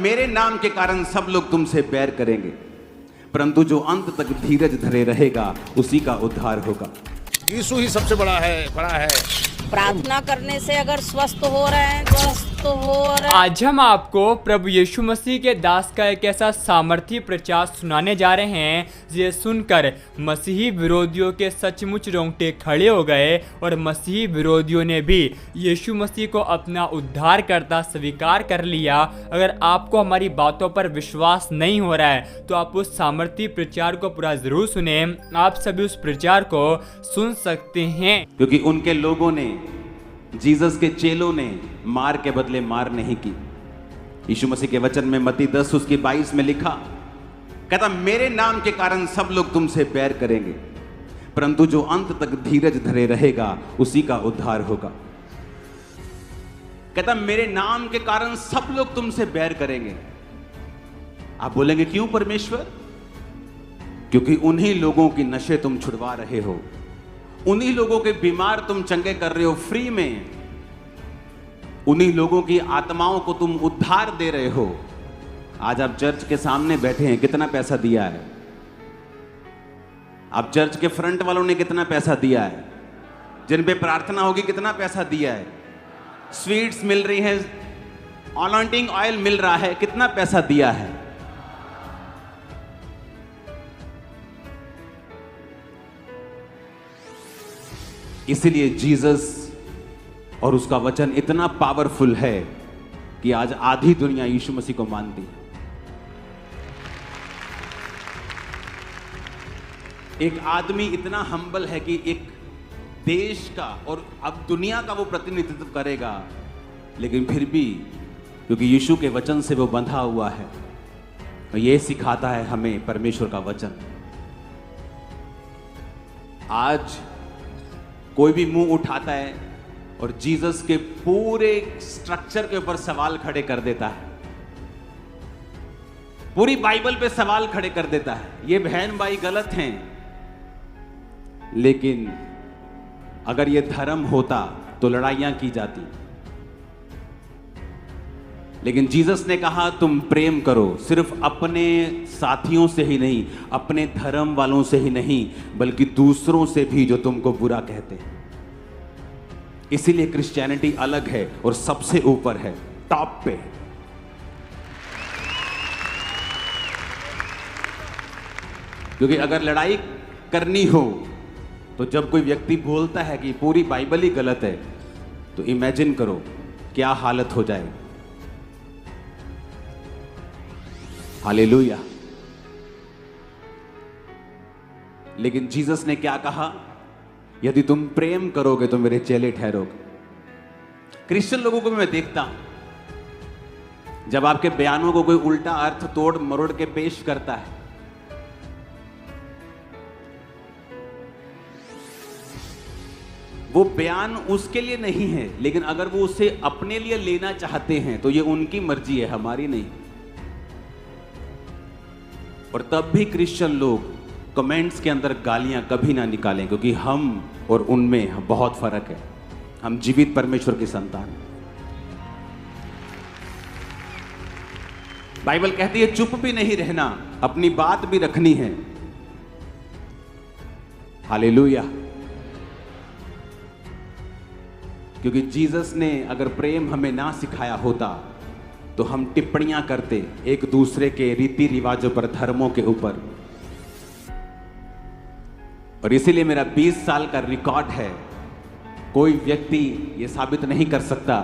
मेरे नाम के कारण सब लोग तुमसे बैर करेंगे, परंतु जो अंत तक धीरज धरे रहेगा उसी का उद्धार होगा। यीशु ही सबसे बड़ा है। प्रार्थना करने से अगर स्वस्थ हो रहे हैं, स्वस्थ हो रहे हैं। आज हम आपको प्रभु यीशु मसीह के दास का एक ऐसा सामर्थी प्रचार सुनाने जा रहे हैं जिसे सुनकर मसीही विरोधियों के सचमुच रोंगटे खड़े हो गए और मसीही विरोधियों ने भी यीशु मसीह को अपना उद्धारकर्ता स्वीकार कर लिया। अगर आपको हमारी बातों पर विश्वास नहीं हो रहा है तो आप उस सामर्थी प्रचार को पूरा जरूर सुने। आप सभी उस प्रचार को सुन सकते हैं, क्योंकि उनके लोगों ने, जीसस के चेलों ने मार के बदले मार नहीं की। यीशु मसीह के वचन में मत्ती 10 उसकी 22 में लिखा, कहता मेरे नाम के कारण सब लोग तुमसे बैर करेंगे, परंतु जो अंत तक धीरज धरे रहेगा उसी का उद्धार होगा। कहता मेरे नाम के कारण सब लोग तुमसे बैर करेंगे। आप बोलेंगे क्यों परमेश्वर? क्योंकि उन्हीं लोगों की नशे तुम छुड़वा रहे हो, उन्हीं लोगों के बीमार तुम चंगे कर रहे हो फ्री में, उन्हीं लोगों की आत्माओं को तुम उद्धार दे रहे हो। आज आप चर्च के सामने बैठे हैं, कितना पैसा दिया है? आप चर्च के फ्रंट वालों ने कितना पैसा दिया है? जिन पे प्रार्थना होगी कितना पैसा दिया है? स्वीट्स मिल रही हैं, अनॉइंटिंग ऑयल मिल रहा है, कितना पैसा दिया है? इसीलिए जीसस और उसका वचन इतना पावरफुल है कि आज आधी दुनिया यीशु मसीह को मानती है। एक आदमी इतना हम्बल है कि एक देश का और अब दुनिया का वो प्रतिनिधित्व करेगा, लेकिन फिर भी क्योंकि यीशु के वचन से वो बंधा हुआ है, तो ये सिखाता है हमें परमेश्वर का वचन। आज कोई भी मुंह उठाता है और जीसस के पूरे स्ट्रक्चर के ऊपर सवाल खड़े कर देता है, पूरी बाइबल पे सवाल खड़े कर देता है, ये बहन भाई गलत हैं। लेकिन अगर ये धर्म होता तो लड़ाइयां की जाती, लेकिन जीसस ने कहा तुम प्रेम करो, सिर्फ अपने साथियों से ही नहीं, अपने धर्म वालों से ही नहीं, बल्कि दूसरों से भी जो तुमको बुरा कहते हैं। इसीलिए क्रिश्चियनिटी अलग है और सबसे ऊपर है, टॉप पे। क्योंकि अगर लड़ाई करनी हो तो जब कोई व्यक्ति बोलता है कि पूरी बाइबल ही गलत है, तो इमेजिन करो क्या हालत हो जाए। हालेलुया। लेकिन जीसस ने क्या कहा? यदि तुम प्रेम करोगे तो मेरे चेले ठहरोगे। क्रिश्चियन लोगों को भी मैं देखता हूं, जब आपके बयानों को कोई उल्टा अर्थ तोड़ मरोड़ के पेश करता है, वो बयान उसके लिए नहीं है, लेकिन अगर वो उसे अपने लिए लेना चाहते हैं तो ये उनकी मर्जी है, हमारी नहीं। और तब भी क्रिश्चियन लोग कमेंट्स के अंदर गालियां कभी ना निकालें, क्योंकि हम और उनमें बहुत फर्क है। हम जीवित परमेश्वर की संतान हैं। बाइबल कहती है चुप भी नहीं रहना, अपनी बात भी रखनी है। हालेलुया। क्योंकि जीसस ने अगर प्रेम हमें ना सिखाया होता तो हम टिप्पणियां करते एक दूसरे के रीति रिवाजों पर, धर्मों के ऊपर। और इसीलिए मेरा 20 साल का रिकॉर्ड है, कोई व्यक्ति ये साबित नहीं कर सकता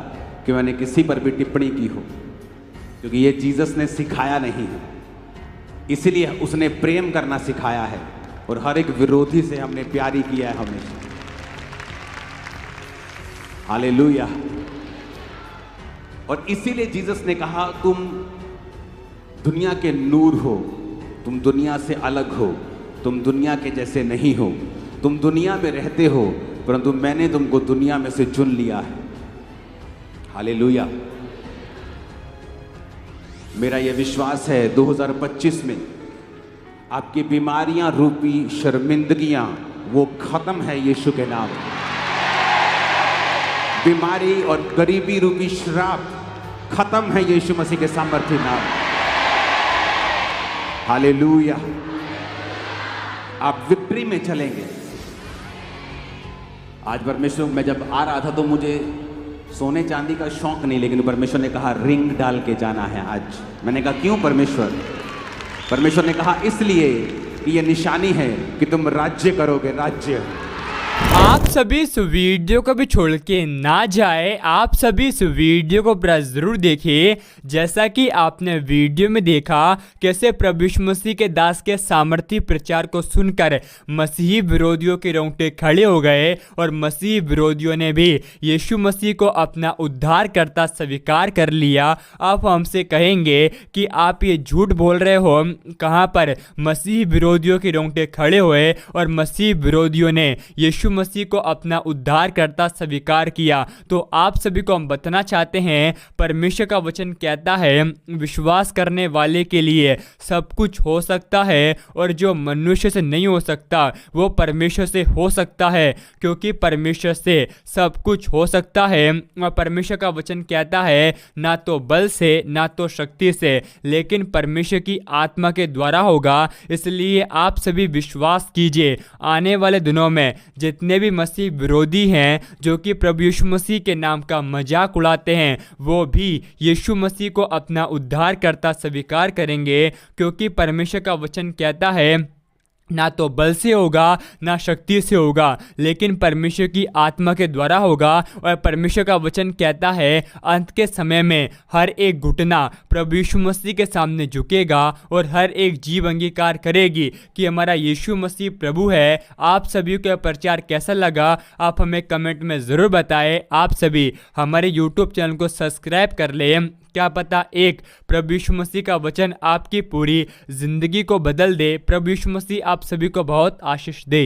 कि मैंने किसी पर भी टिप्पणी की हो, क्योंकि ये जीसस ने सिखाया नहीं है। इसीलिए उसने प्रेम करना सिखाया है और हर एक विरोधी से हमने प्यार ही किया है हमेशा। हालेलुया। और इसीलिए जीसस ने कहा तुम दुनिया के नूर हो, तुम दुनिया से अलग हो, तुम दुनिया के जैसे नहीं हो, तुम दुनिया में रहते हो, परंतु मैंने तुमको दुनिया में से चुन लिया है। हालेलुया। मेरा यह विश्वास है 2025 में आपकी बीमारियां रूपी शर्मिंदगियां वो खत्म है यीशु के नाम। बीमारी और गरीबी रूपी श्राप खत्म है यीशु मसीह के सामर्थ्य नाम। हालेलुया। आप विक्ट्री में चलेंगे। आज परमेश्वर, मैं जब आ रहा था तो मुझे सोने चांदी का शौक नहीं, लेकिन परमेश्वर ने कहा रिंग डाल के जाना है आज। मैंने कहा क्यों परमेश्वर? परमेश्वर ने कहा इसलिए कि यह निशानी है कि तुम राज्य करोगे, राज्य। आप सभी इस वीडियो को भी छोड़ के ना जाए, आप सभी इस वीडियो को पूरा जरूर देखिए। जैसा कि आपने वीडियो में देखा कैसे प्रभु यीशु मसीह के दास के सामर्थी प्रचार को सुनकर मसीही विरोधियों के रोंगटे खड़े हो गए और मसीही विरोधियों ने भी यीशु मसीह को अपना उद्धारकर्ता स्वीकार कर लिया। आप हमसे कहेंगे कि आप ये झूठ बोल रहे हो, कहाँ पर मसीही विरोधियों के रोंगटे खड़े हुए और मसीही विरोधियों ने यीशु मसीह को अपना उद्धारकर्ता स्वीकार किया? तो आप सभी को हम बताना चाहते हैं, परमेश्वर का वचन कहता है विश्वास करने वाले के लिए सब कुछ हो सकता है, और जो मनुष्य से नहीं हो सकता वो परमेश्वर से हो सकता है, क्योंकि परमेश्वर से सब कुछ हो सकता है। और परमेश्वर का वचन कहता है ना तो बल से ना तो शक्ति से, लेकिन परमेश्वर की आत्मा के द्वारा होगा। इसलिए आप सभी विश्वास कीजिए। आने वाले दिनों में जितने भी मसीह विरोधी हैं जो कि प्रभु यीशु मसीह के नाम का मजाक उड़ाते हैं, वो भी यीशु मसीह को अपना उद्धारकर्ता स्वीकार करेंगे, क्योंकि परमेश्वर का वचन कहता है ना तो बल से होगा ना शक्ति से होगा, लेकिन परमेश्वर की आत्मा के द्वारा होगा। और परमेश्वर का वचन कहता है अंत के समय में हर एक घुटना प्रभु यीशु मसीह के सामने झुकेगा और हर एक जीव अंगीकार करेगी कि हमारा यीशु मसीह प्रभु है। आप सभी का प्रचार कैसा लगा आप हमें कमेंट में ज़रूर बताएं। आप सभी हमारे यूट्यूब चैनल को सब्सक्राइब कर लें। क्या पता एक प्रभु यीशु मसीह का वचन आपकी पूरी जिंदगी को बदल दे। प्रभु यीशु मसीह आप सभी को बहुत आशीष दे।